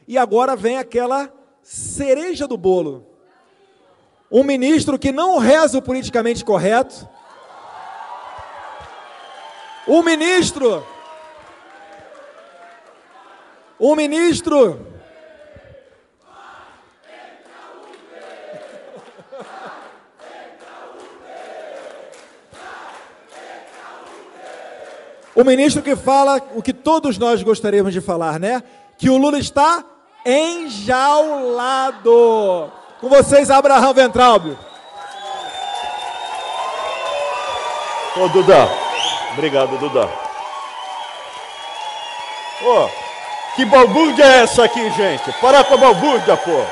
E agora vem aquela cereja do bolo. Um ministro que não reza o politicamente correto. Um ministro O ministro que fala o que todos nós gostaríamos de falar, né? Que o Lula está enjaulado. Com vocês, Abraham Weintraub. Ô, Duda. Obrigado, Duda. Ô, que balbúrdia é essa aqui, gente? Para com a balbúrdia, pô.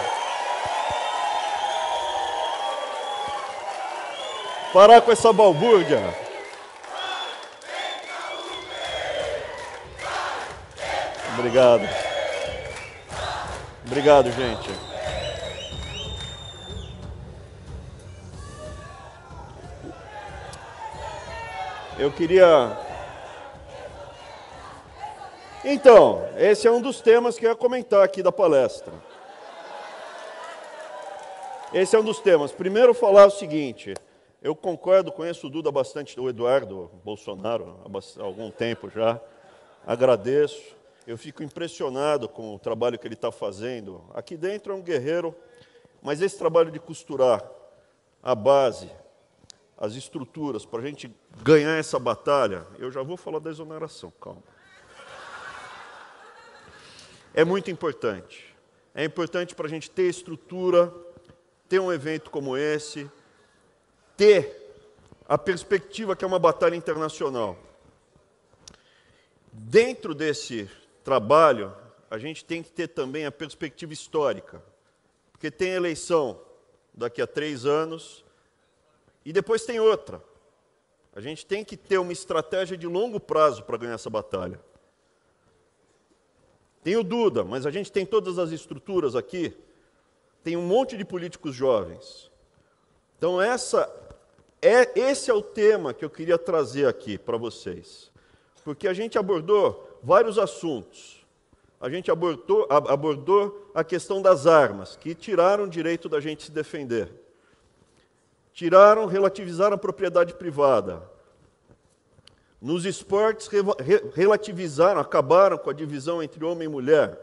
Parar com essa balbúrdia. Obrigado. Obrigado, gente. Eu queria... Então, esse é um dos temas que eu ia comentar aqui da palestra. Esse é um dos temas. Primeiro, falar o seguinte. Eu concordo, conheço o Duda bastante, o Eduardo Bolsonaro, há algum tempo já. Agradeço. Eu fico impressionado com o trabalho que ele está fazendo. Aqui dentro é um guerreiro, mas esse trabalho de costurar a base, as estruturas, para a gente ganhar essa batalha, eu já vou falar da exoneração, calma. É muito importante. É importante para a gente ter estrutura, ter um evento como esse, ter a perspectiva que é uma batalha internacional. Dentro desse trabalho, a gente tem que ter também a perspectiva histórica, porque tem eleição daqui a 3 anos e depois tem outra. A gente tem que ter uma estratégia de longo prazo para ganhar essa batalha. Tem o Duda, mas a gente tem todas as estruturas aqui, tem um monte de políticos jovens. Então esse é o tema que eu queria trazer aqui para vocês, porque a gente abordou vários assuntos. A gente abordou a questão das armas, que tiraram o direito da gente se defender. Relativizaram a propriedade privada. Nos esportes, relativizaram, acabaram com a divisão entre homem e mulher.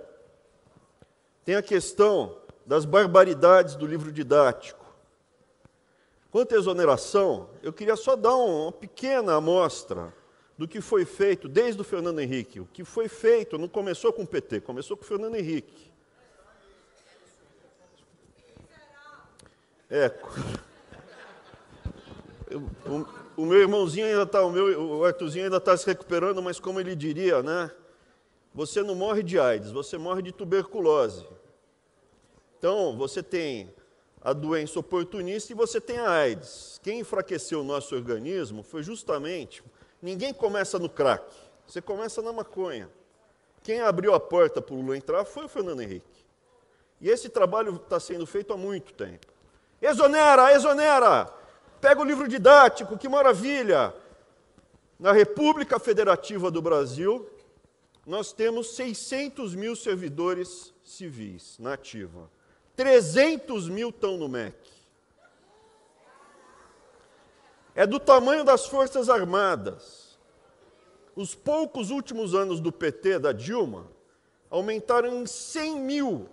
Tem a questão das barbaridades do livro didático. Quanto à exoneração, eu queria só dar uma pequena amostra do que foi feito desde o Fernando Henrique. O que foi feito não começou com o PT, começou com o Fernando Henrique. O meu irmãozinho ainda está, o Arthurzinho ainda está se recuperando, mas como ele diria, né? Você não morre de AIDS, você morre de tuberculose. Então, você tem a doença oportunista e você tem a AIDS. Quem enfraqueceu o nosso organismo foi justamente... Ninguém começa no crack, você começa na maconha. Quem abriu a porta para o Lula entrar foi o Fernando Henrique. E esse trabalho está sendo feito há muito tempo. Exonera, exonera! Pega o livro didático, que maravilha! Na República Federativa do Brasil, nós temos 600 mil servidores civis na ativa. 300 mil estão no MEC. É do tamanho das Forças Armadas. Os poucos últimos anos do PT, da Dilma, aumentaram em 100 mil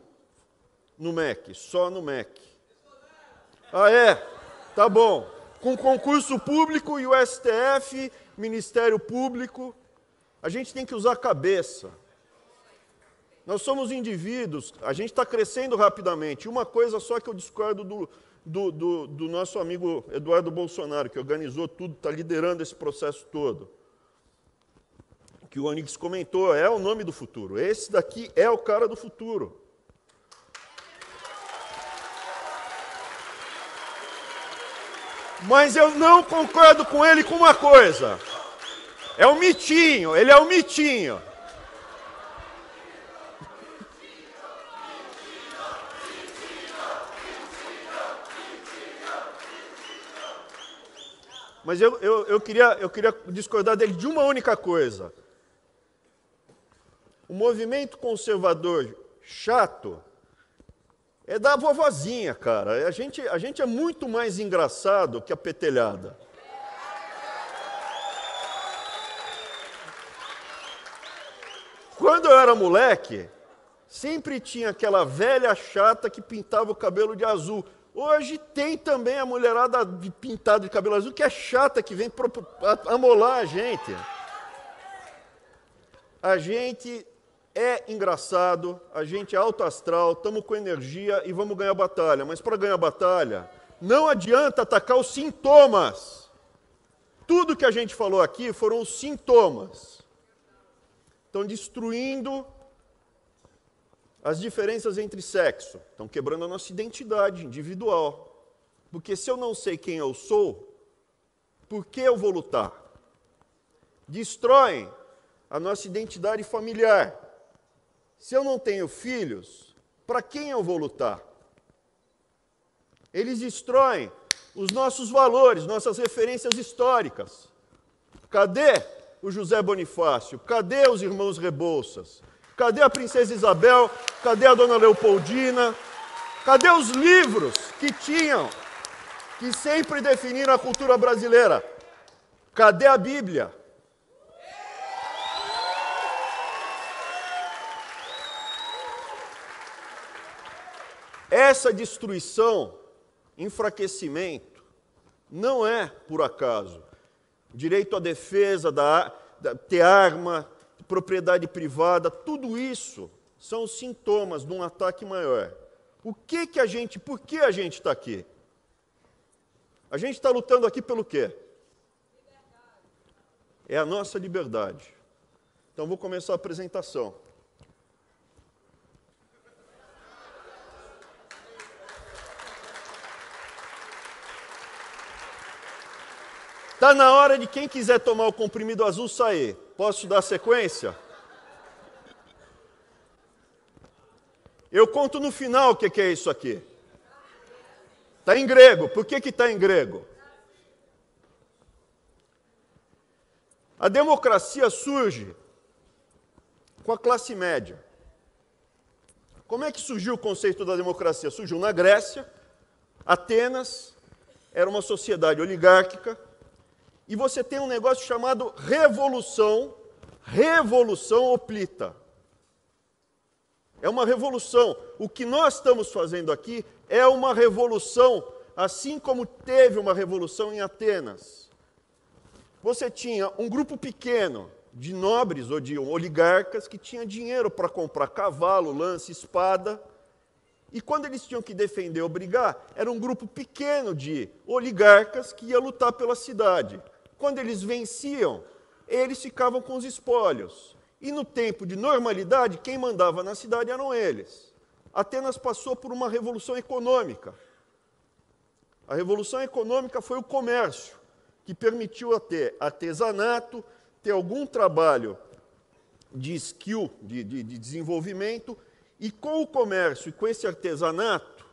no MEC, só no MEC. Ah, é? Tá bom. Com concurso público e o STF, Ministério Público, a gente tem que usar a cabeça. Nós somos indivíduos, a gente está crescendo rapidamente. Uma coisa só que eu discordo do nosso amigo Eduardo Bolsonaro, que organizou tudo, está liderando esse processo todo. Que o Onix comentou, é o nome do futuro. Esse daqui é o cara do futuro. Mas eu não concordo com ele com uma coisa. É um mitinho, ele é um mitinho. Mas eu queria discordar dele de uma única coisa. O movimento conservador chato é da vovozinha, cara. A gente é muito mais engraçado que a petelhada. Quando eu era moleque, sempre tinha aquela velha chata que pintava o cabelo de azul. Hoje tem também a mulherada pintada de cabelo azul, que é chata, que vem amolar a gente. A gente é engraçado, a gente é alto astral, estamos com energia e vamos ganhar a batalha. Mas para ganhar a batalha, não adianta atacar os sintomas. Tudo que a gente falou aqui foram os sintomas. Estão destruindo as diferenças entre sexo, estão quebrando a nossa identidade individual. Porque se eu não sei quem eu sou, por que eu vou lutar? Destroem a nossa identidade familiar. Se eu não tenho filhos, para quem eu vou lutar? Eles destroem os nossos valores, nossas referências históricas. Cadê o José Bonifácio? Cadê os irmãos Rebouças? Cadê a princesa Isabel? Cadê a dona Leopoldina? Cadê os livros que sempre definiram a cultura brasileira? Cadê a Bíblia? Essa destruição, enfraquecimento, não é por acaso. Direito à defesa, ter arma, propriedade privada, tudo isso são sintomas de um ataque maior. Por que a gente está aqui? A gente está lutando aqui pelo quê? É a nossa liberdade. Então, vou começar a apresentação. Está na hora de quem quiser tomar o comprimido azul sair. Posso dar sequência? Eu conto no final o que é isso aqui. Está em grego. Por que está em grego? A democracia surge com a classe média. Como é que surgiu o conceito da democracia? Surgiu na Grécia. Atenas era uma sociedade oligárquica. E você tem um negócio chamado revolução hoplita. É uma revolução. O que nós estamos fazendo aqui é uma revolução, assim como teve uma revolução em Atenas. Você tinha um grupo pequeno de nobres ou de oligarcas que tinha dinheiro para comprar cavalo, lança, espada. E quando eles tinham que defender ou brigar, era um grupo pequeno de oligarcas que ia lutar pela cidade. Quando eles venciam, eles ficavam com os espólios. E no tempo de normalidade, quem mandava na cidade eram eles. Atenas passou por uma revolução econômica. A revolução econômica foi o comércio, que permitiu ter artesanato, ter algum trabalho de skill, de desenvolvimento, e com o comércio e com esse artesanato,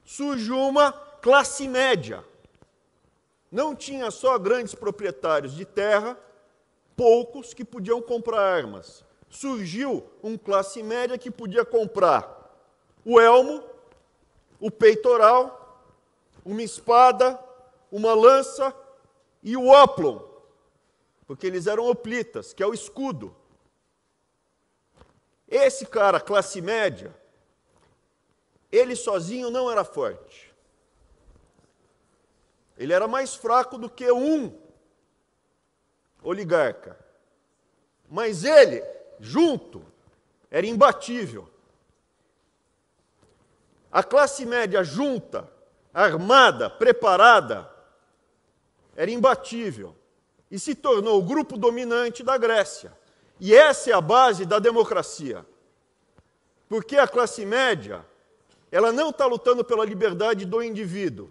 surgiu uma classe média. Não tinha só grandes proprietários de terra, poucos que podiam comprar armas. Surgiu uma classe média que podia comprar o elmo, o peitoral, uma espada, uma lança e o óplon, porque eles eram hoplitas, que é o escudo. Esse cara, classe média, ele sozinho não era forte. Ele era mais fraco do que um oligarca. Mas ele, junto, era imbatível. A classe média junta, armada, preparada, era imbatível. E se tornou o grupo dominante da Grécia. E essa é a base da democracia. Porque a classe média, ela não está lutando pela liberdade do indivíduo.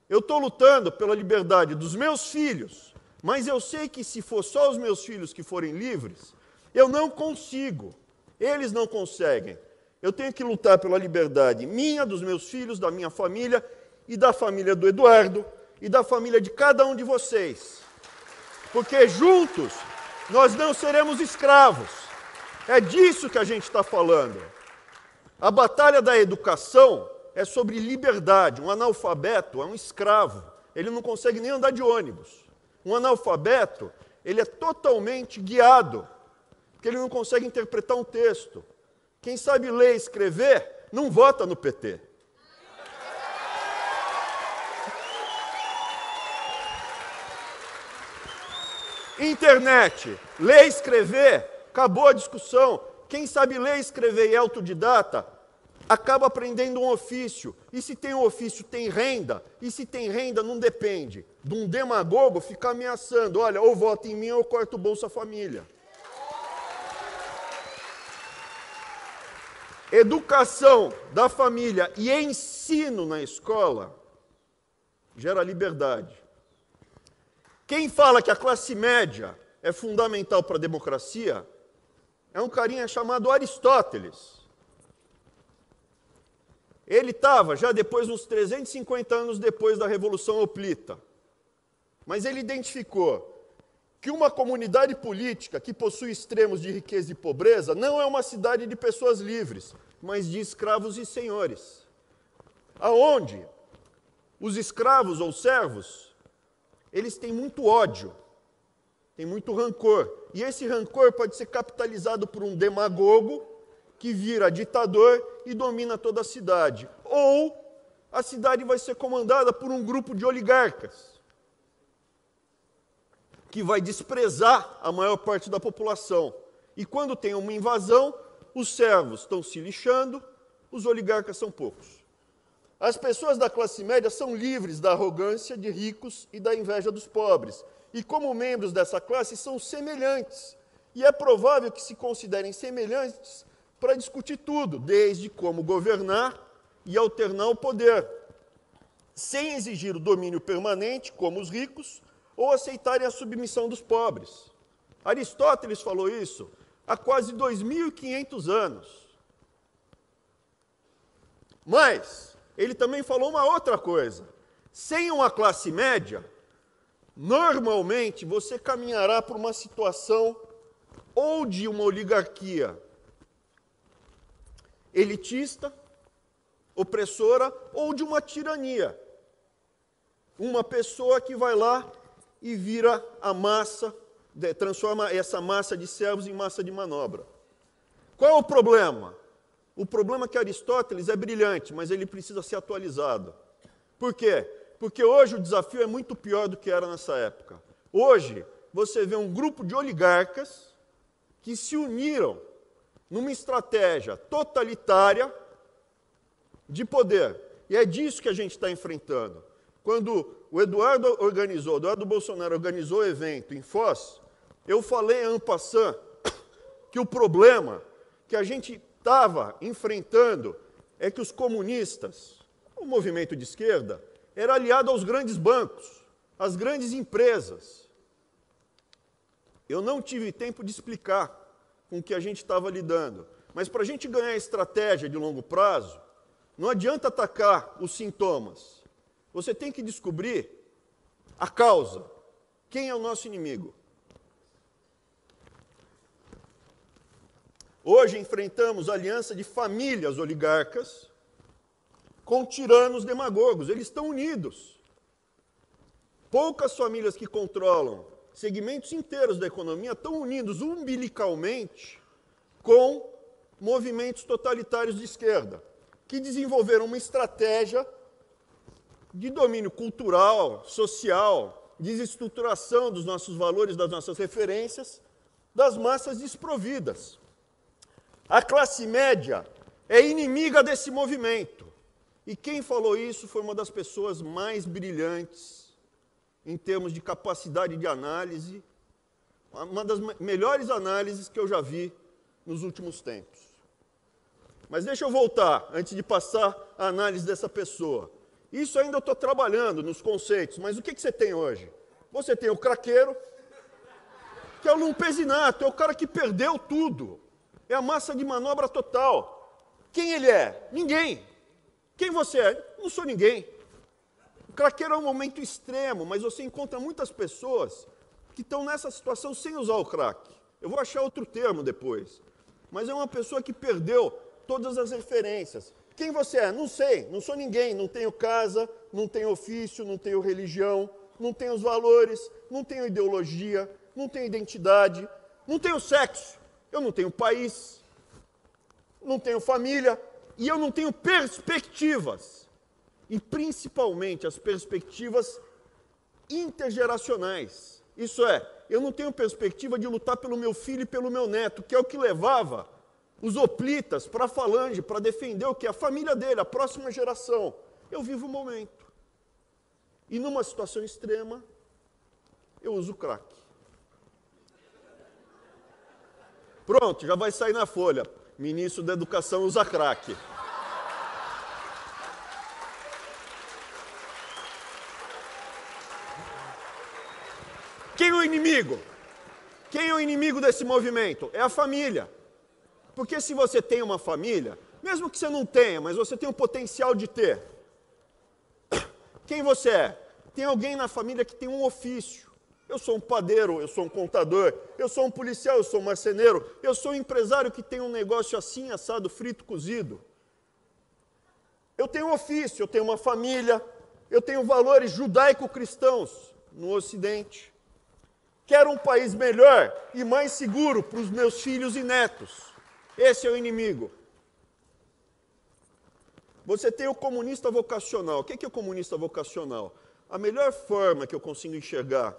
Eu estou lutando pela liberdade dos meus filhos, mas eu sei que se for só os meus filhos que forem livres, eu não consigo. Eles não conseguem. Eu tenho que lutar pela liberdade minha, dos meus filhos, da minha família e da família do Eduardo e da família de cada um de vocês. Porque juntos nós não seremos escravos. É disso que a gente está falando. A batalha da educação é sobre liberdade. Um analfabeto é um escravo. Ele não consegue nem andar de ônibus. Um analfabeto, ele é totalmente guiado, porque ele não consegue interpretar um texto. Quem sabe ler e escrever, não vota no PT. Internet, ler e escrever, acabou a discussão. Quem sabe ler e escrever e é autodidata, acaba aprendendo um ofício. E se tem um ofício, tem renda. E se tem renda, não depende de um demagogo ficar ameaçando. Olha, ou vota em mim ou eu corto o Bolsa Família. Educação da família e ensino na escola gera liberdade. Quem fala que a classe média é fundamental para a democracia é um carinha chamado Aristóteles. Ele estava já depois, uns 350 anos depois da Revolução Hoplita. Mas ele identificou que uma comunidade política que possui extremos de riqueza e pobreza não é uma cidade de pessoas livres, mas de escravos e senhores. Aonde os escravos ou servos, eles têm muito ódio, têm muito rancor. E esse rancor pode ser capitalizado por um demagogo que vira ditador e domina toda a cidade. Ou a cidade vai ser comandada por um grupo de oligarcas, que vai desprezar a maior parte da população. E quando tem uma invasão, os servos estão se lixando, os oligarcas são poucos. As pessoas da classe média são livres da arrogância de ricos e da inveja dos pobres. E como membros dessa classe são semelhantes. E é provável que se considerem semelhantes para discutir tudo, desde como governar e alternar o poder, sem exigir o domínio permanente, como os ricos, ou aceitarem a submissão dos pobres. Aristóteles falou isso há quase 2.500 anos. Mas ele também falou uma outra coisa. Sem uma classe média, normalmente você caminhará por uma situação ou de uma oligarquia elitista, opressora, ou de uma tirania. Uma pessoa que vai lá e vira a massa, transforma essa massa de servos em massa de manobra. Qual é o problema? O problema é que Aristóteles é brilhante, mas ele precisa ser atualizado. Por quê? Porque hoje o desafio é muito pior do que era nessa época. Hoje, você vê um grupo de oligarcas que se uniram numa estratégia totalitária de poder. E é disso que a gente está enfrentando. Quando o Eduardo Bolsonaro organizou o evento em Foz, eu falei en passant que o problema que a gente estava enfrentando é que os comunistas, o movimento de esquerda, era aliado aos grandes bancos, às grandes empresas. Eu não tive tempo de explicar com o que a gente estava lidando, mas para a gente ganhar estratégia de longo prazo, não adianta atacar os sintomas. Você tem que descobrir a causa. Quem é o nosso inimigo? Hoje enfrentamos a aliança de famílias oligarcas com tiranos demagogos. Eles estão unidos. Poucas famílias que controlam segmentos inteiros da economia estão unidos umbilicalmente com movimentos totalitários de esquerda, que desenvolveram uma estratégia de domínio cultural, social, desestruturação dos nossos valores, das nossas referências, das massas desprovidas. A classe média é inimiga desse movimento. E quem falou isso foi uma das pessoas mais brilhantes em termos de capacidade de análise, uma das melhores análises que eu já vi nos últimos tempos. Mas deixa eu voltar, antes de passar a análise dessa pessoa. Isso ainda eu estou trabalhando nos conceitos, mas o que você tem hoje? Você tem o craqueiro, que é o lumpesinato, é o cara que perdeu tudo. É a massa de manobra total. Quem ele é? Ninguém. Quem você é? Não sou ninguém. O craqueiro é um momento extremo, mas você encontra muitas pessoas que estão nessa situação sem usar o crack. Eu vou achar outro termo depois. Mas é uma pessoa que perdeu todas as referências. Quem você é? Não sei, não sou ninguém, não tenho casa, não tenho ofício, não tenho religião, não tenho os valores, não tenho ideologia, não tenho identidade, não tenho sexo, eu não tenho país, não tenho família e eu não tenho perspectivas. E principalmente as perspectivas intergeracionais. Isso é, eu não tenho perspectiva de lutar pelo meu filho e pelo meu neto, que é o que levava os hoplitas para a falange, para defender o que? A família dele, a próxima geração. Eu vivo o momento. E numa situação extrema, eu uso crack. Pronto, já vai sair na Folha. Ministro da Educação usa crack. Quem é o inimigo? Quem é o inimigo desse movimento? É a família. Porque se você tem uma família, mesmo que você não tenha, mas você tem o potencial de ter, quem você é? Tem alguém na família que tem um ofício. Eu sou um padeiro, eu sou um contador, eu sou um policial, eu sou um marceneiro, eu sou um empresário que tem um negócio assim, assado, frito, cozido. Eu tenho um ofício, eu tenho uma família, eu tenho valores judaico-cristãos no Ocidente. Quero um país melhor e mais seguro para os meus filhos e netos. Esse é o inimigo. Você tem o comunista vocacional. O que é o comunista vocacional? A melhor forma que eu consigo enxergar,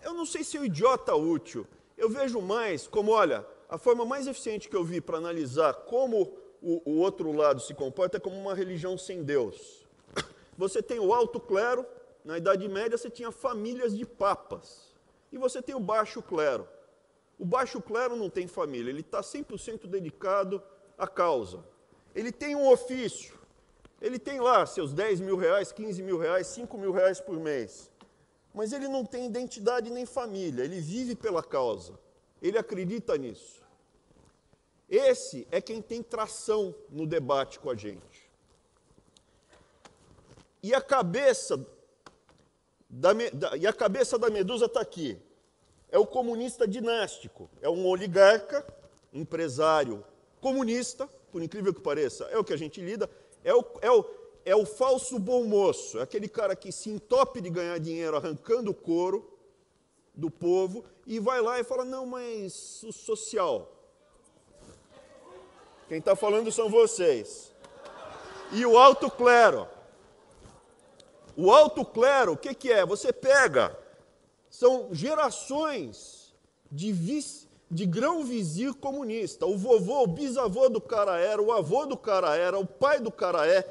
eu não sei se é o idiota útil, eu vejo mais como, olha, a forma mais eficiente que eu vi para analisar como o outro lado se comporta é como uma religião sem Deus. Você tem o alto clero, na Idade Média você tinha famílias de papas, e você tem o baixo clero. O baixo clero não tem família, ele está 100% dedicado à causa. Ele tem um ofício, ele tem lá seus 10 mil reais, 15 mil reais, 5 mil reais por mês. Mas ele não tem identidade nem família, ele vive pela causa. Ele acredita nisso. Esse é quem tem tração no debate com a gente. E a cabeça da medusa está aqui. É o comunista dinástico, é um oligarca, empresário comunista, por incrível que pareça, é o que a gente lida, é o falso bom moço, é aquele cara que se entope de ganhar dinheiro arrancando o couro do povo e vai lá e fala, não, mas o social. Quem está falando são vocês. E o alto clero. O alto clero, o que é? Você pega... São gerações de grão-vizir comunista. O vovô, o bisavô do cara era, o avô do cara era, o pai do cara é,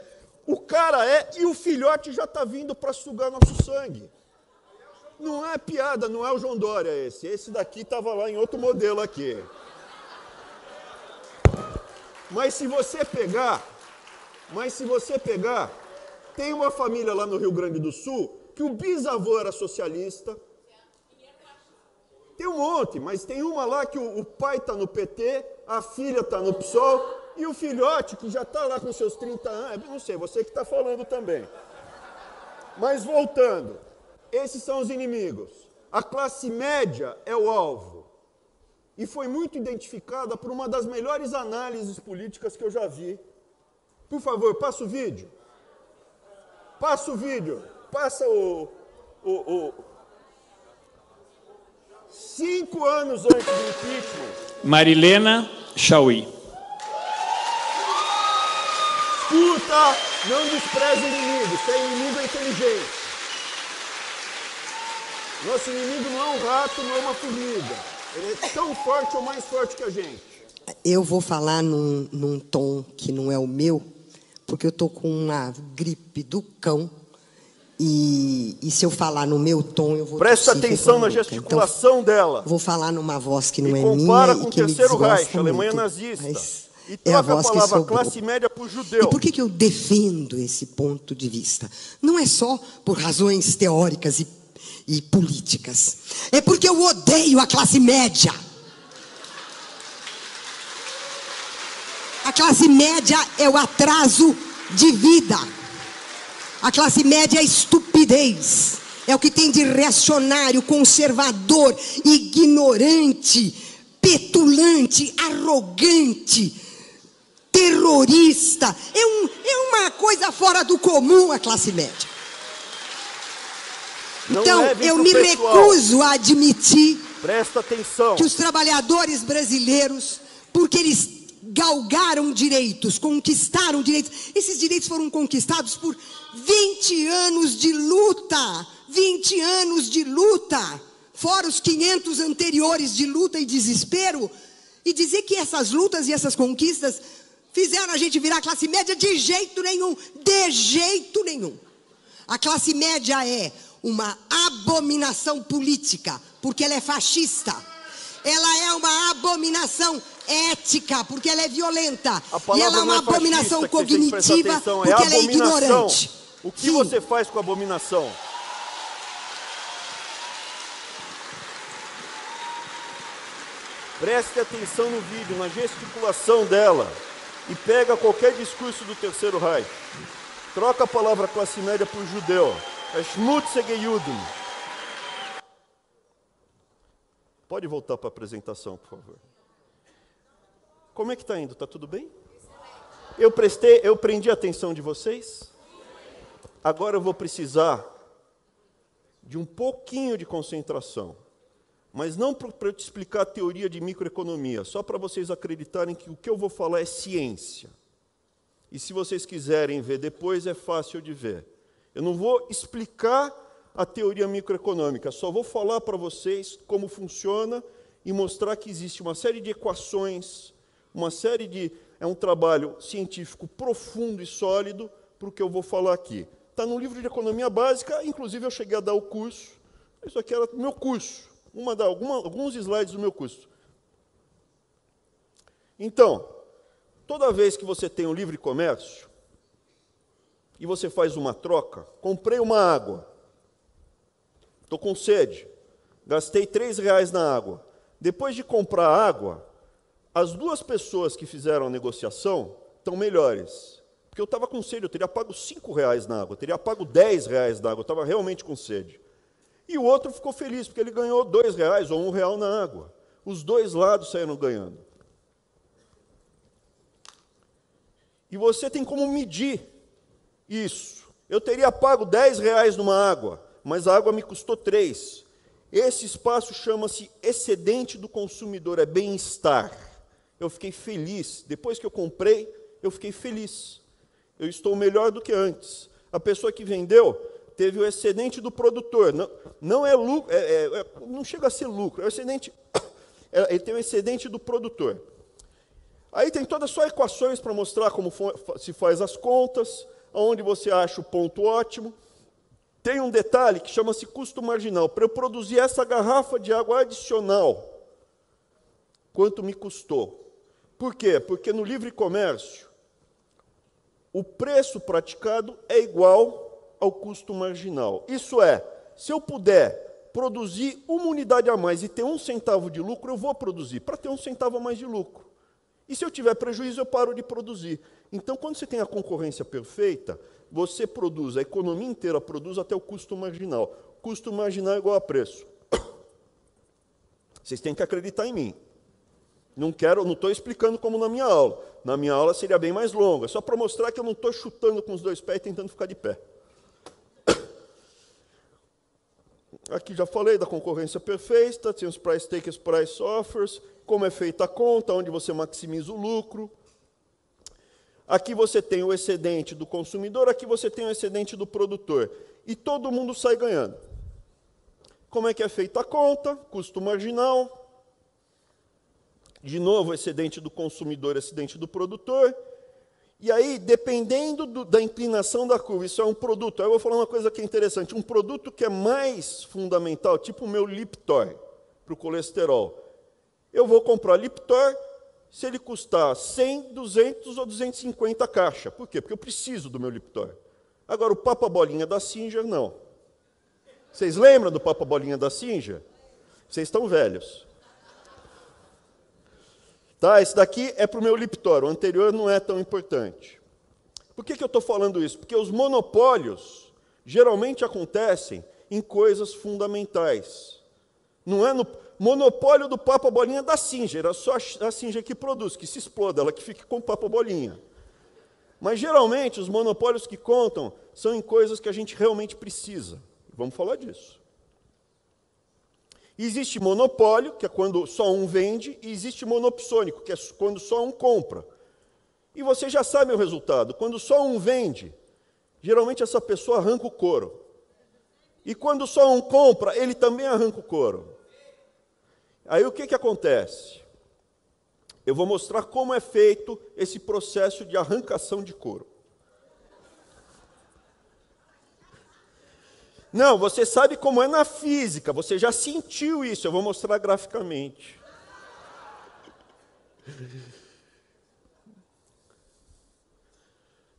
o cara é e o filhote já está vindo para sugar nosso sangue. Não é piada, não é o João Dória esse. Esse daqui estava lá em outro modelo aqui. Mas se você pegar, tem uma família lá no Rio Grande do Sul que o bisavô era socialista. Tem um monte, mas tem uma lá que o pai está no PT, a filha está no PSOL, e o filhote, que já está lá com seus 30 anos, não sei, você que está falando também. Mas voltando, esses são os inimigos. A classe média é o alvo. E foi muito identificada por uma das melhores análises políticas que eu já vi. Por favor, passa o vídeo. Passa o vídeo. Passa o 5 anos antes do impeachment. Marilena Chauí. Escuta, não despreze o inimigo. Seu inimigo é inteligente. Nosso inimigo não é um rato, não é uma formiga. Ele é tão forte ou mais forte que a gente. Eu vou falar num tom que não é o meu, porque eu estou com uma gripe do cão. E se eu falar no meu tom, eu vou... Presta atenção na gesticulação dela. Vou falar numa voz que não é minha compara com e o que me Terceiro desgosta Reich, a Alemanha muito, nazista. mas E é a troca voz a que palavra sobrou. classe média por judeu. E por que eu defendo esse ponto de vista? Não é só por razões teóricas e políticas. É porque eu odeio a classe média. A classe média é o atraso de vida. A classe média é a estupidez. É o que tem de reacionário, conservador, ignorante, petulante, arrogante, terrorista. É uma coisa fora do comum a classe média. Não Então, leve eu pro me pessoal. recuso a admitir Presta atenção. que os trabalhadores brasileiros, porque eles galgaram direitos, conquistaram direitos, esses direitos foram conquistados por 20 anos de luta, 20 anos de luta, fora os 500 anteriores de luta e desespero, e dizer que essas lutas e essas conquistas fizeram a gente virar classe média de jeito nenhum, de jeito nenhum. A classe média é uma abominação política, porque ela é fascista. Ela é uma abominação ética, porque ela é violenta. E ela é uma abominação cognitiva, porque ela é ignorante. O que você faz com a abominação? Preste atenção no vídeo, na gesticulação dela. E pega qualquer discurso do Terceiro Reich. Troca a palavra classe média por judeu. É Schmutzige Juden. Pode voltar para a apresentação, por favor. Como é que está indo? Está tudo bem? Eu prendi a atenção de vocês? Agora eu vou precisar de um pouquinho de concentração. Mas não para eu te explicar a teoria de microeconomia, só para vocês acreditarem que o que eu vou falar é ciência. E se vocês quiserem ver depois, é fácil de ver. Eu não vou explicar a teoria microeconômica, só vou falar para vocês como funciona e mostrar que existe uma série de equações, é um trabalho científico profundo e sólido para o que eu vou falar aqui. Está no livro de economia básica, inclusive eu cheguei a dar o curso, isso aqui era o meu curso, alguns slides do meu curso. Então, toda vez que você tem um livre comércio e você faz uma troca, comprei uma água, estou com sede, gastei R$3 na água. Depois de comprar a água, as duas pessoas que fizeram a negociação estão melhores. Porque eu estava com sede, eu teria pago R$5 na água, eu teria pago R$10 na água, eu estava realmente com sede. E o outro ficou feliz, porque ele ganhou R$2 ou R$1 na água. Os dois lados saíram ganhando. E você tem como medir isso. Eu teria pago R$10 numa água, mas a água me custou 3. Esse espaço chama-se excedente do consumidor, é bem-estar. Eu fiquei feliz. Depois que eu comprei, eu fiquei feliz. Eu estou melhor do que antes. A pessoa que vendeu teve o excedente do produtor. Não é lucro, não chega a ser lucro, é o excedente. Ele tem o excedente do produtor. Aí tem todas só equações para mostrar como se faz as contas, onde você acha o ponto ótimo. Tem um detalhe que chama-se custo marginal. Para eu produzir essa garrafa de água adicional, quanto me custou? Por quê? Porque no livre comércio, o preço praticado é igual ao custo marginal. Isso é, se eu puder produzir uma unidade a mais e ter 1 centavo de lucro, eu vou produzir, para ter 1 centavo a mais de lucro. E se eu tiver prejuízo, eu paro de produzir. Então, quando você tem a concorrência perfeita, você produz, a economia inteira produz até o custo marginal. Custo marginal é igual a preço. Vocês têm que acreditar em mim. Não estou explicando como na minha aula. Na minha aula seria bem mais longa, só para mostrar que eu não estou chutando com os 2 pés e tentando ficar de pé. Aqui já falei da concorrência perfeita, tem os price takers, price offers, como é feita a conta, onde você maximiza o lucro. Aqui você tem o excedente do consumidor, aqui você tem o excedente do produtor. E todo mundo sai ganhando. Como é que é feita a conta? Custo marginal. De novo, excedente do consumidor, excedente do produtor. E aí, dependendo da inclinação da curva, isso é um produto. Aí eu vou falar uma coisa que é interessante. Um produto que é mais fundamental, tipo o meu Liptor, para o colesterol. Eu vou comprar Liptor se ele custar 100, 200 ou 250 caixa. Por quê? Porque eu preciso do meu Liptor. Agora, o Papa Bolinha da Singer, não. Vocês lembram do Papa Bolinha da Singer? Vocês estão velhos. Tá, esse daqui é para o meu Liptor, o anterior não é tão importante. Por que eu estou falando isso? Porque os monopólios geralmente acontecem em coisas fundamentais. Não é monopólio do Papa Bolinha da Singer. É só a Singer que produz, que se exploda, ela que fica com o Papa Bolinha. Mas, geralmente, os monopólios que contam são em coisas que a gente realmente precisa. Vamos falar disso. Existe monopólio, que é quando só um vende, e existe monopsônico, que é quando só um compra. E você já sabe o resultado. Quando só um vende, geralmente essa pessoa arranca o couro. E quando só um compra, ele também arranca o couro. Aí o que acontece? Eu vou mostrar como é feito esse processo de arrancação de couro. Não, você sabe como é na física, você já sentiu isso, eu vou mostrar graficamente.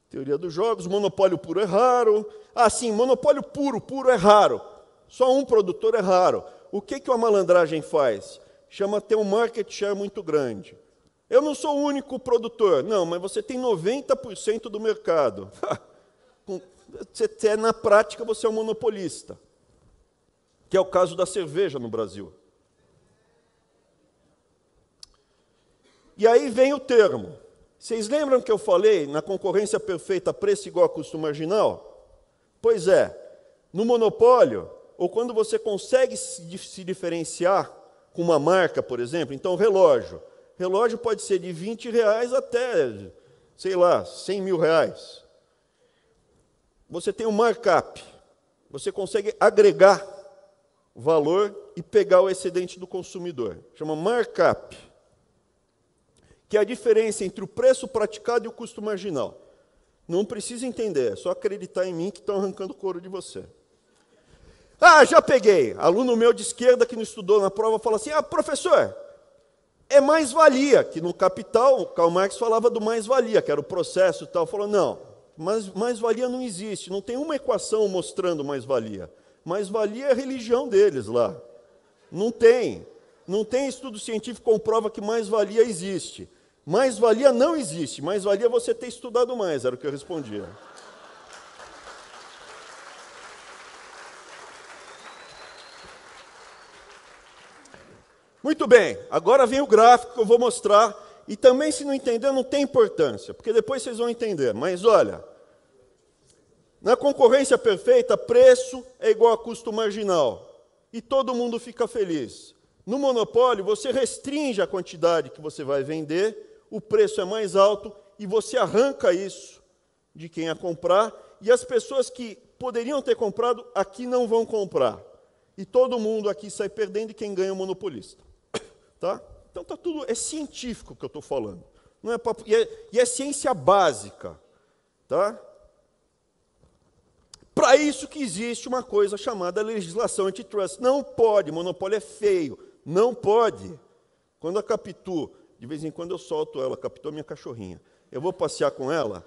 Teoria dos jogos, monopólio puro é raro. Ah, sim, monopólio puro é raro. Só um produtor é raro. O que a malandragem faz? Chama ter um market share muito grande. Eu não sou o único produtor. Não, mas você tem 90% do mercado. Na prática, você é um monopolista. Que é o caso da cerveja no Brasil. E aí vem o termo. Vocês lembram que eu falei na concorrência perfeita, preço igual a custo marginal? Pois é, no monopólio, ou quando você consegue se diferenciar com uma marca, por exemplo, então relógio. Relógio pode ser de R$20 até, sei lá, R$100 mil. Você tem um markup. Você consegue agregar valor e pegar o excedente do consumidor. Chama markup. Que é a diferença entre o preço praticado e o custo marginal. Não precisa entender, é só acreditar em mim que estão arrancando couro de você. Ah, já peguei. Aluno meu de esquerda que não estudou na prova fala assim, professor, é mais-valia, que no Capital, Karl Marx falava do mais-valia, que era o processo e tal. Falou, não, mais-valia não existe, não tem uma equação mostrando mais-valia. Mais-valia é a religião deles lá. Não tem estudo científico que comprova que mais-valia existe. Mais-valia não existe, mais-valia é você ter estudado mais, era o que eu respondia. Muito bem, agora vem o gráfico que eu vou mostrar, e também, se não entender, não tem importância, porque depois vocês vão entender. Mas, olha, na concorrência perfeita, preço é igual a custo marginal, e todo mundo fica feliz. No monopólio, você restringe a quantidade que você vai vender, o preço é mais alto, e você arranca isso de quem ia comprar, e as pessoas que poderiam ter comprado, aqui não vão comprar. E todo mundo aqui sai perdendo, e quem ganha é o monopolista. Tá? Então tá tudo, é científico que eu estou falando. Não é papo, e é ciência básica. Tá? Para isso que existe uma coisa chamada legislação antitrust. Não pode, monopólio é feio. Não pode. Quando a Capitu, de vez em quando eu solto ela, a Capitu é minha cachorrinha. Eu vou passear com ela,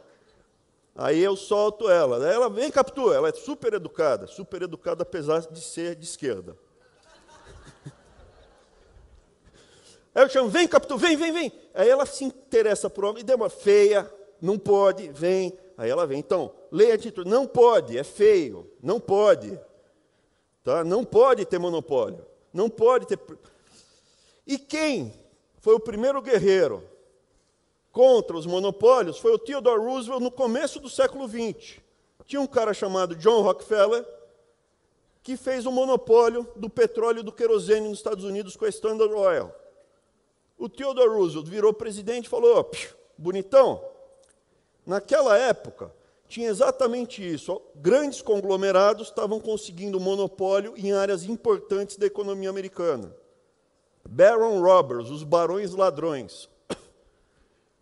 aí eu solto ela. Aí ela vem, Capitu, ela é super educada apesar de ser de esquerda. Aí eu chamo, vem, Capitu, vem. Aí ela se interessa por algo, e deu uma feia, não pode, vem. Aí ela vem. Então, lei antitrust, não pode, é feio, não pode. Tá? Não pode ter monopólio, não pode ter... E quem foi o primeiro guerreiro contra os monopólios foi o Theodore Roosevelt no começo do século XX. Tinha um cara chamado John Rockefeller que fez o monopólio do petróleo e do querosene nos Estados Unidos com a Standard Oil. O Theodore Roosevelt virou presidente e falou, bonitão, naquela época tinha exatamente isso. Grandes conglomerados estavam conseguindo monopólio em áreas importantes da economia americana. Baron Robbers, os barões ladrões.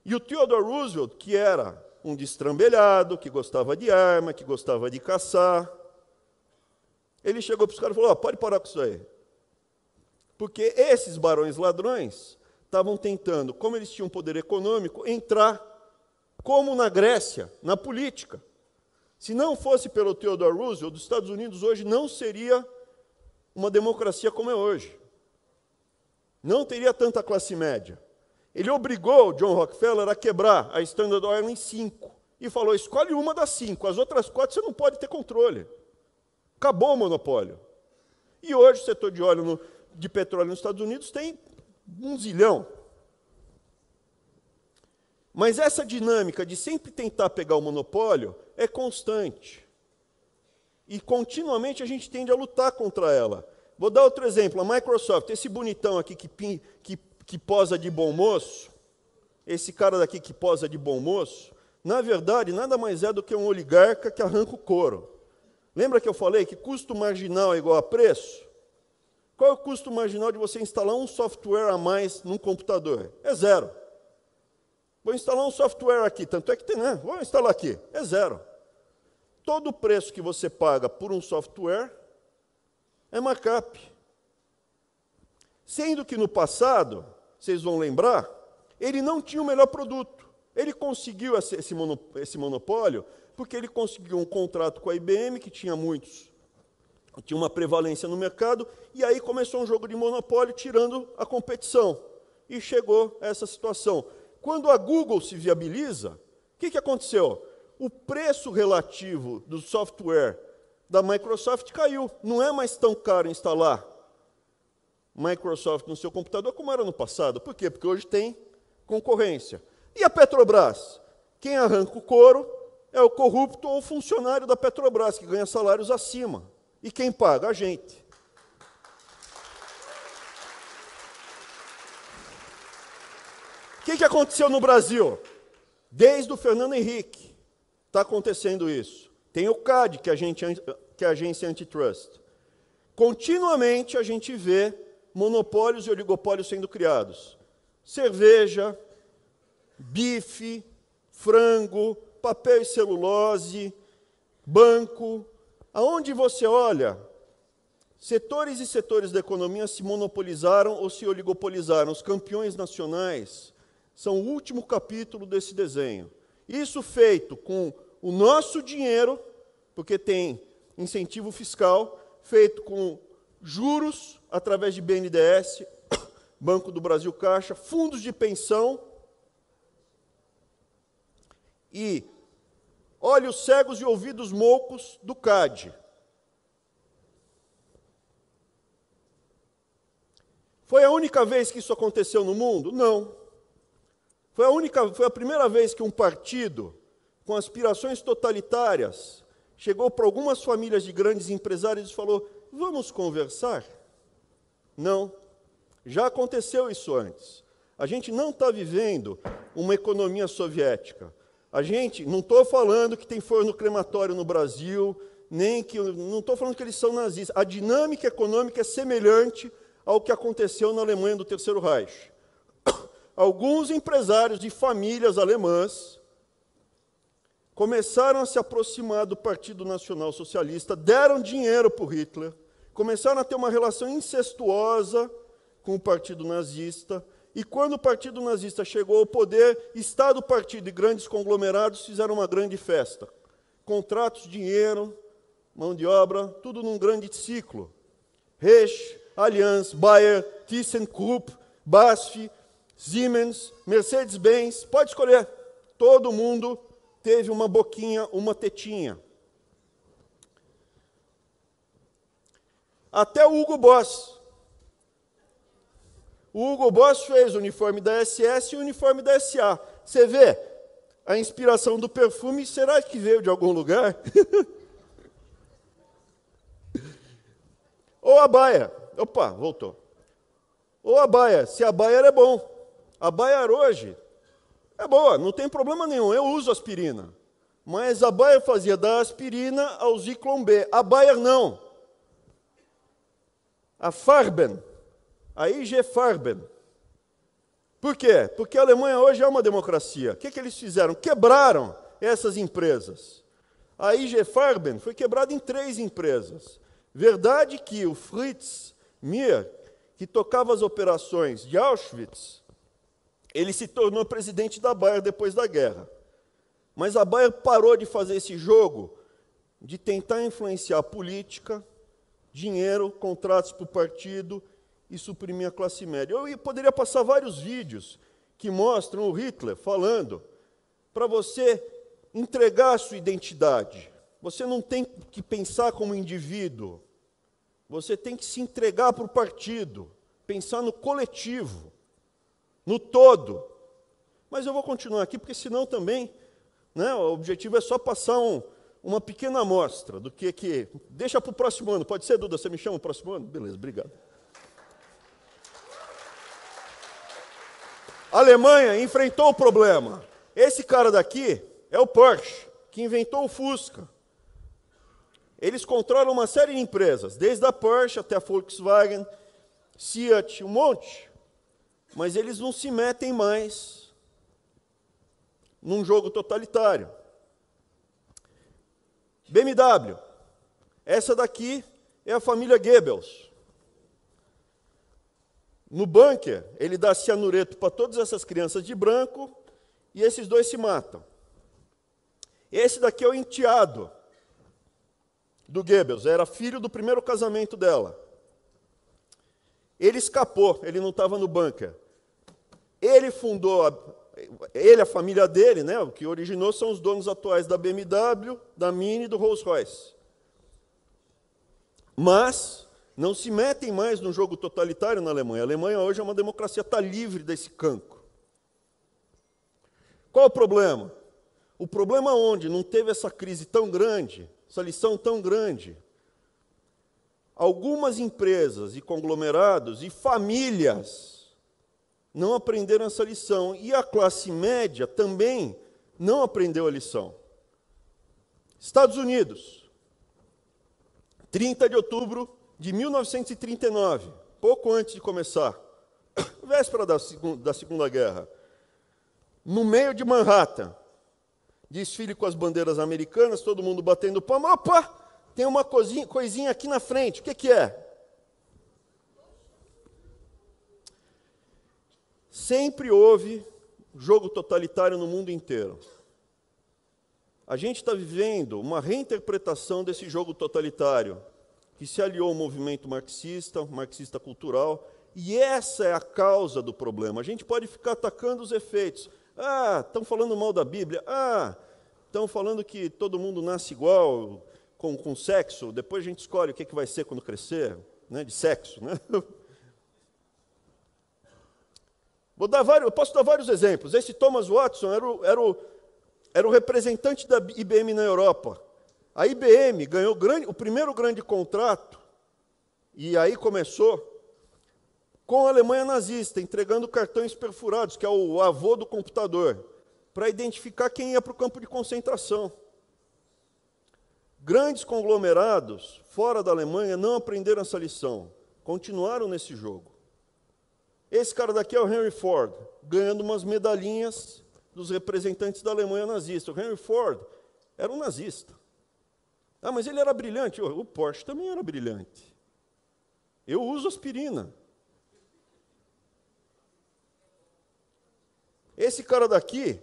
E o Theodore Roosevelt, que era um destrambelhado, que gostava de arma, que gostava de caçar, ele chegou para os caras e falou, pode parar com isso aí. Porque esses barões ladrões estavam tentando, como eles tinham poder econômico, entrar, como na Grécia, na política. Se não fosse pelo Theodore Roosevelt, os Estados Unidos hoje não seria uma democracia como é hoje. Não teria tanta classe média. Ele obrigou o John Rockefeller a quebrar a Standard Oil em 5. E falou, escolhe uma das 5, as outras 4 você não pode ter controle. Acabou o monopólio. E hoje o setor de óleo de petróleo nos Estados Unidos tem 1 zilhão. Mas essa dinâmica de sempre tentar pegar o monopólio é constante. E continuamente a gente tende a lutar contra ela. Vou dar outro exemplo, a Microsoft, esse bonitão aqui que posa de bom moço, esse cara daqui que posa de bom moço, na verdade, nada mais é do que um oligarca que arranca o couro. Lembra que eu falei que custo marginal é igual a preço? Qual é o custo marginal de você instalar um software a mais num computador? É 0. Vou instalar um software aqui, tanto é que tem, né? Vou instalar aqui, é 0. Todo o preço que você paga por um software é markup. Sendo que no passado, vocês vão lembrar, ele não tinha o melhor produto. Ele conseguiu esse monopólio porque ele conseguiu um contrato com a IBM, que tinha uma prevalência no mercado, e aí começou um jogo de monopólio tirando a competição. E chegou a essa situação. Quando a Google se viabiliza, o que aconteceu? O preço relativo do software da Microsoft caiu. Não é mais tão caro instalar Microsoft no seu computador como era no passado. Por quê? Porque hoje tem concorrência. E a Petrobras? Quem arranca o couro é o corrupto ou o funcionário da Petrobras, que ganha salários acima. E quem paga? A gente. O que aconteceu no Brasil? Desde o Fernando Henrique está acontecendo isso. Tem o CAD, que é a agência antitrust. Continuamente a gente vê monopólios e oligopólios sendo criados. Cerveja, bife, frango, papel e celulose, banco. Aonde você olha, setores e setores da economia se monopolizaram ou se oligopolizaram. Os campeões nacionais são o último capítulo desse desenho. Isso feito com o nosso dinheiro, porque tem incentivo fiscal, feito com juros através de BNDES, Banco do Brasil Caixa, fundos de pensão e olhos cegos e ouvidos moucos do CAD. Foi a única vez que isso aconteceu no mundo? Não. Foi a primeira vez que um partido com aspirações totalitárias chegou para algumas famílias de grandes empresários e falou: vamos conversar? Não. Já aconteceu isso antes. A gente não está vivendo uma economia soviética. A gente, não estou falando que tem forno crematório no Brasil, não estou falando que eles são nazistas. A dinâmica econômica é semelhante ao que aconteceu na Alemanha do Terceiro Reich. Alguns empresários de famílias alemãs começaram a se aproximar do Partido Nacional Socialista, deram dinheiro para o Hitler, começaram a ter uma relação incestuosa com o Partido Nazista, e quando o Partido Nazista chegou ao poder, Estado, partido e grandes conglomerados fizeram uma grande festa. Contratos, dinheiro, mão de obra, tudo num grande ciclo. Reich, Allianz, Bayer, ThyssenKrupp, BASF, Siemens, Mercedes-Benz, pode escolher. Todo mundo teve uma boquinha, uma tetinha. Até o Hugo Boss. O Hugo Boss fez o uniforme da SS e o uniforme da SA. Você vê, a inspiração do perfume, será que veio de algum lugar? Ou a Bayer. Opa, voltou. Ou a Bayer, se a Bayer é bom. A Bayer hoje é boa, não tem problema nenhum, eu uso aspirina. Mas a Bayer fazia da aspirina ao Zyklon B. A Bayer não. A Farben, a IG Farben. Por quê? Porque a Alemanha hoje é uma democracia. O que eles fizeram? Quebraram essas empresas. A IG Farben foi quebrada em 3 empresas. Verdade que o Fritz Mir, que tocava as operações de Auschwitz, ele se tornou presidente da Bayer depois da guerra. Mas a Bayer parou de fazer esse jogo de tentar influenciar a política, dinheiro, contratos para o partido e suprimir a classe média. Eu poderia passar vários vídeos que mostram o Hitler falando para você entregar a sua identidade. Você não tem que pensar como indivíduo. você tem que se entregar para o partido, pensar no coletivo, no todo. Mas eu vou continuar aqui, porque senão também, né, o objetivo é só passar uma pequena amostra do que... Deixa para o próximo ano. Pode ser, Duda? Você me chama no próximo ano? Beleza, obrigado. A Alemanha enfrentou o problema. Esse cara daqui é o Porsche, que inventou o Fusca. Eles controlam uma série de empresas, desde a Porsche até a Volkswagen, Fiat, um monte. Mas eles não se metem mais num jogo totalitário. BMW. Essa daqui é a família Goebbels. No bunker, ele dá cianureto para todas essas crianças de branco e esses dois se matam. Esse daqui é o enteado do Goebbels, era filho do primeiro casamento dela. Ele escapou, ele não estava no bunker. Ele fundou, a família dele, né, o que originou são os donos atuais da BMW, da Mini e do Rolls-Royce. Mas não se metem mais no jogo totalitário na Alemanha. A Alemanha hoje é uma democracia, está livre desse cancro. Qual o problema? O problema onde não teve essa crise tão grande, essa lição tão grande, algumas empresas e conglomerados e famílias não aprenderam essa lição. E a classe média também não aprendeu a lição. Estados Unidos, 30 de outubro de 1939, pouco antes de começar, véspera da Segunda Guerra, no meio de Manhattan, desfile com as bandeiras americanas, todo mundo batendo palma. Opa, tem uma coisinha aqui na frente, o que é? Sempre houve jogo totalitário no mundo inteiro. A gente está vivendo uma reinterpretação desse jogo totalitário, que se aliou ao movimento marxista cultural, e essa é a causa do problema. A gente pode ficar atacando os efeitos. Estão falando mal da Bíblia. Estão falando que todo mundo nasce igual, com sexo. Depois a gente escolhe o que vai ser quando crescer, né, de sexo. Né? Eu posso dar vários exemplos. Esse Thomas Watson era o representante da IBM na Europa. A IBM ganhou o primeiro grande contrato, e aí começou, com a Alemanha nazista, entregando cartões perfurados, que é o avô do computador, para identificar quem ia para o campo de concentração. Grandes conglomerados, fora da Alemanha, não aprenderam essa lição, continuaram nesse jogo. Esse cara daqui é o Henry Ford, ganhando umas medalhinhas dos representantes da Alemanha nazista. O Henry Ford era um nazista. Mas ele era brilhante. O Porsche também era brilhante. Eu uso aspirina. Esse cara daqui,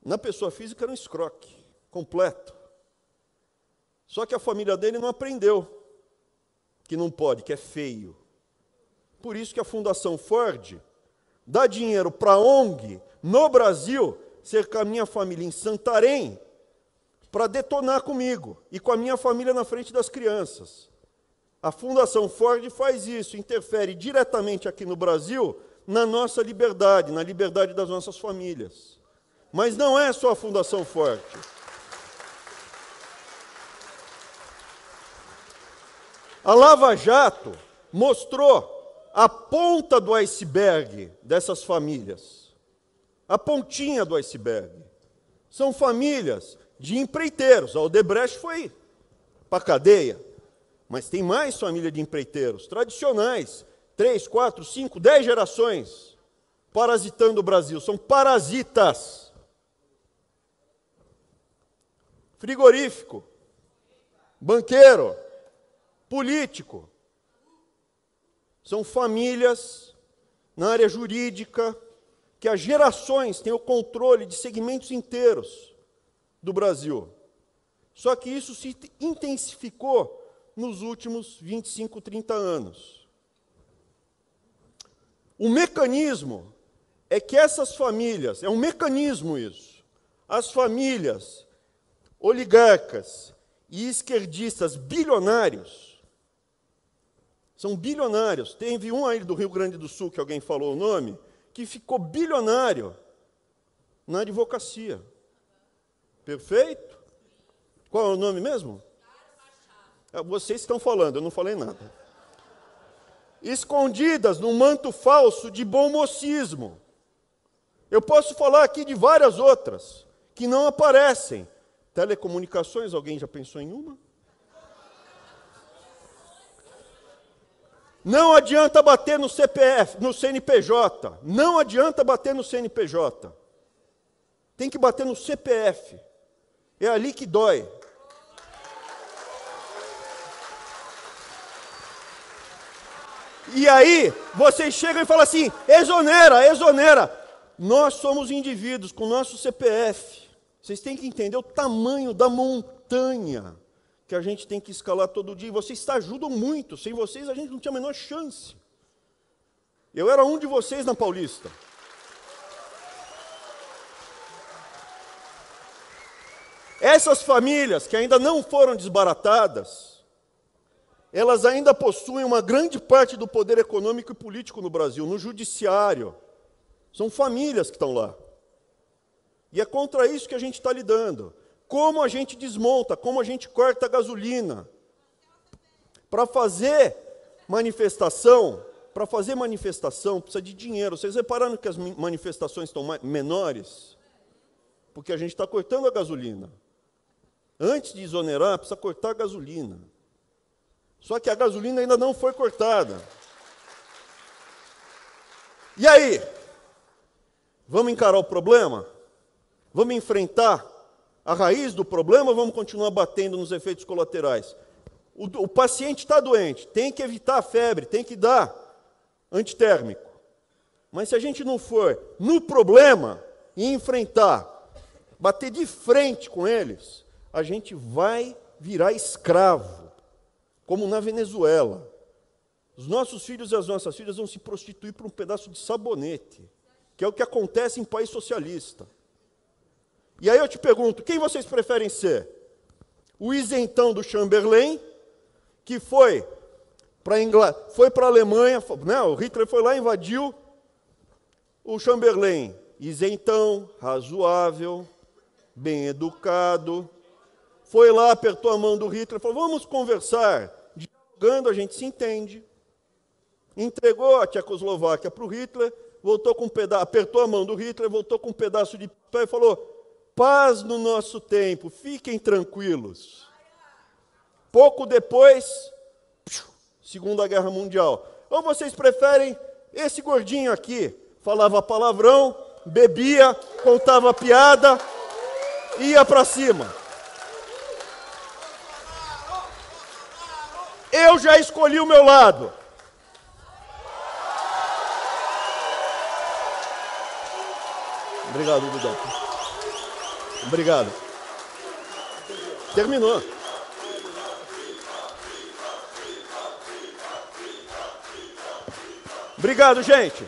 na pessoa física, era um escroque completo. Só que a família dele não aprendeu que não pode, que é feio. Por isso que a Fundação Ford dá dinheiro para a ONG no Brasil, cercar a minha família em Santarém, para detonar comigo e com a minha família na frente das crianças. A Fundação Ford faz isso, interfere diretamente aqui no Brasil na nossa liberdade, na liberdade das nossas famílias. Mas não é só a Fundação Ford. A Lava Jato mostrou a ponta do iceberg dessas famílias. A pontinha do iceberg. São famílias de empreiteiros. A Odebrecht foi para a cadeia. Mas tem mais família de empreiteiros tradicionais. 3, 4, 5, 10 gerações parasitando o Brasil. São parasitas. Frigorífico. Banqueiro. Político. São famílias na área jurídica que há gerações têm o controle de segmentos inteiros do Brasil. Só que isso se intensificou nos últimos 25, 30 anos. O mecanismo é que essas famílias, é um mecanismo isso, as famílias oligarcas e esquerdistas bilionários São bilionários. Teve um aí do Rio Grande do Sul, que alguém falou o nome, que ficou bilionário na advocacia. Perfeito? Qual é o nome mesmo? Vocês estão falando, eu não falei nada. Escondidas num manto falso de bom mocismo. Eu posso falar aqui de várias outras que não aparecem. Telecomunicações, alguém já pensou em uma? Não adianta bater no CPF, no CNPJ. Não adianta bater no CNPJ. Tem que bater no CPF. É ali que dói. E aí, vocês chegam e falam assim, exonera, exonera. Nós somos indivíduos com nosso CPF. Vocês têm que entender o tamanho da montanha que a gente tem que escalar todo dia. E vocês ajudam muito. Sem vocês, a gente não tinha a menor chance. Eu era um de vocês na Paulista. Essas famílias que ainda não foram desbaratadas, elas ainda possuem uma grande parte do poder econômico e político no Brasil, no judiciário. São famílias que estão lá. E é contra isso que a gente está lidando. Como a gente desmonta, como a gente corta a gasolina. Para fazer manifestação precisa de dinheiro. Vocês repararam que as manifestações estão menores? Porque a gente está cortando a gasolina. Antes de exonerar, precisa cortar a gasolina. Só que a gasolina ainda não foi cortada. E aí? Vamos encarar o problema? Vamos enfrentar a raiz do problema ou vamos continuar batendo nos efeitos colaterais? O paciente está doente, tem que evitar a febre, tem que dar antitérmico. Mas se a gente não for no problema e enfrentar, bater de frente com eles, a gente vai virar escravo, como na Venezuela. Os nossos filhos e as nossas filhas vão se prostituir por um pedaço de sabonete, que é o que acontece em país socialista. E aí eu te pergunto, quem vocês preferem ser? O isentão do Chamberlain, que foi para a Alemanha, né? O Hitler foi lá e invadiu. O Chamberlain, isentão, razoável, bem educado, foi lá, apertou a mão do Hitler, falou, vamos conversar. Dialogando, a gente se entende. Entregou a Tchecoslováquia para o Hitler, voltou com apertou a mão do Hitler, voltou com um pedaço de papel e falou, paz no nosso tempo, fiquem tranquilos. Pouco depois, Segunda Guerra Mundial. Ou vocês preferem esse gordinho aqui, falava palavrão, bebia, contava piada, ia para cima. Eu já escolhi o meu lado. Obrigado, Dudão. Obrigado. Terminou. Obrigado, gente.